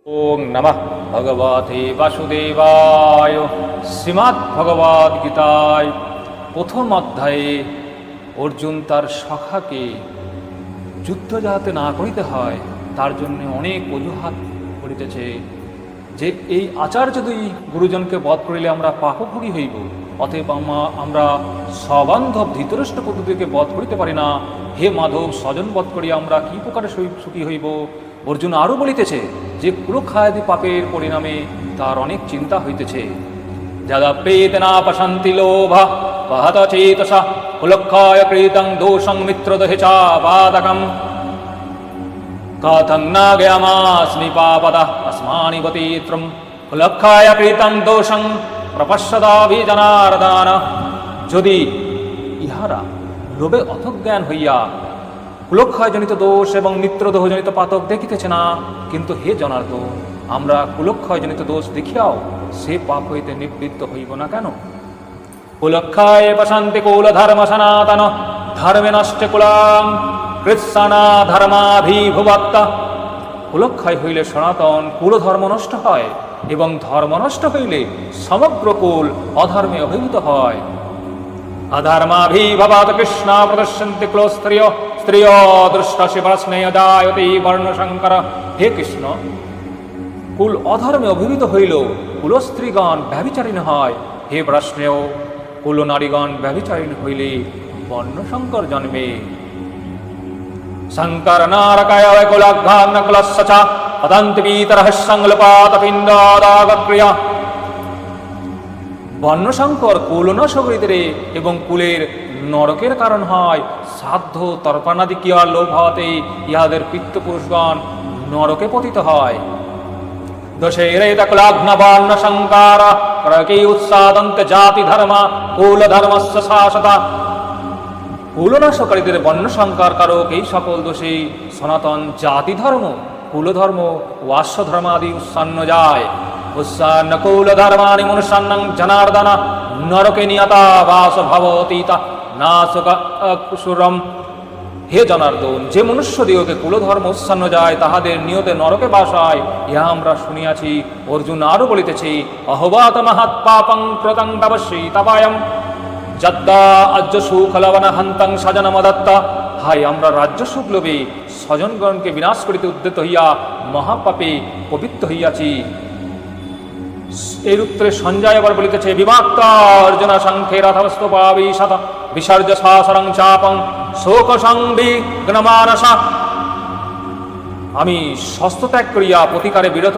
ওং নমঃ ভগবতে বাসুদেবায়। শ্রীমদ্ ভগবদ গীতায় প্রথম অধ্যায়ে অর্জুন তার সখাকে যুদ্ধ যাহাতে না করিতে হয় তার জন্য অনেক অজুহাত করিতেছে, যে এই আচার্য দুই গুরুজনকে বধ করিলে আমরা পাপভোগী হইব, অতএব আমরা সবান্ধব ধৃতরাষ্ট্র পদ্ধতিকে বধ করিতে পারি না। হে মাধব, স্বজন বধ করিয়া আমরা কি প্রকারে সুখী হইব? অর্জুন আরও বলিতেছে যে কুলক্ষয়াদি পাপের পরিণামে তার অনেক চিন্তা হইতেছে। যদপ্যেতেনা পশন্তি লোভা বহত চেতসা কুলক্ষয় কৃতং দোষং মিত্রদহে চা বাদকম কথং ন জ্ঞামাস্মি পাপদঃ अस्मानि গতিত্রম কুলক্ষয় কৃতং দোষং প্রপশ্যদাভিজনার্দন। যদি ইহারা লোভে অথজ্ঞান হইয়া কুলক্ষয়জনিত দোষ এবং মিত্রদোহজনিত পাতক দেখিতেছে না, কিন্তু হে জনার্দন, আমরা কুলক্ষয়জনিত দোষ দেখিয়াও সে পাপ হইতে নিবৃত্ত হইব না কেন? কুলক্ষয় পশন্তি কুল ধর্ম সনাতন ধর্মে নষ্ট কুলাং কৃৎসানা ধর্মাভিভুবত্ত। কুলক্ষয় হইলে সনাতন কুল ধর্ম নষ্ট হয় এবং ধর্ম নষ্ট হইলে সমগ্র কুল অধর্মে অভিভূত হয়। অধর্মাভিভবাত কৃষ্ণ প্রদর্শন্তি কুল স্ত্রিয় দৃষ্ট শিবস্নেয় জায়তে বর্ণশঙ্কর। হে কৃষ্ণ, কুল অধর্মে অভিভূত হইল কুলস্ত্রীগণ ব্যভিচারিণী হয়। হে বৃষ্ণেয়, কুল নারীগণ ব্যভিচারিণী হইলে বর্ণশঙ্কর জন্মে। শঙ্কর নারকায় কুলঘ্ন কুলস্য চ পতন্তি পিতরঃ সংলপাত পিণ্ডদাগক্রিয়া। বর্ণশঙ্কর কুল নাশ করিতে এবং কুলের নরকের কারণ হয়। শ্রাদ্ধ তর্পণাদি ক্রিয়ার লোভ হতে ইহাদের পিতৃপুরুষগণ নরকে পতিত হয়। দোষেরেত কুলঘ্ন বর্ণশঙ্কর প্রকি উৎসাদন্তে জাতি ধর্ম কুল ধর্মস্য শাশ্বত। কুলনাশকারীদের বর্ণশঙ্কর কারক এই সকল দোষে সনাতন জাতি ধর্ম, কুলধর্ম ও আশ্বধর্মাদি উৎসন্ন যায়। উৎসন্ন কুল ধর্মানি মনুষ্যান্নং জনার্দন নরকে নিয়তা বাস ভবতীতা নাশকুরম। হে জনার্দন, যে মনুষ্য দিগকে কুলধর্ম উৎসন্ন যায় তাহাদের নিয়তে নরকে বাস হয়, ইহা আমরা শুনিয়াছি। অর্জুন আরও বলিতেছি, অহবাত মহৎ পাপং কৃতং তপস্বী তপায়ম যদ্দা আজ্য সুখ লবণ হন্তং স্বজন মদত্তা। হাই, আমরা রাজ্য সুখ লোভে স্বজনগণকে বিনাশ করিতে উদ্যত হইয়া মহাপাপে পবিত্র হইয়াছি। এর উত্তরে সঞ্জয় আবার বলিতেছে, বিভক্ত অর্জুন সংখ্যে রথস্তপাবিশত বিসর্জ শাসরং চাপং শোক সংবিঘ্নমানসা। আমি শস্ত্র ত্যাগ করিয়া প্রতিকারে বিরত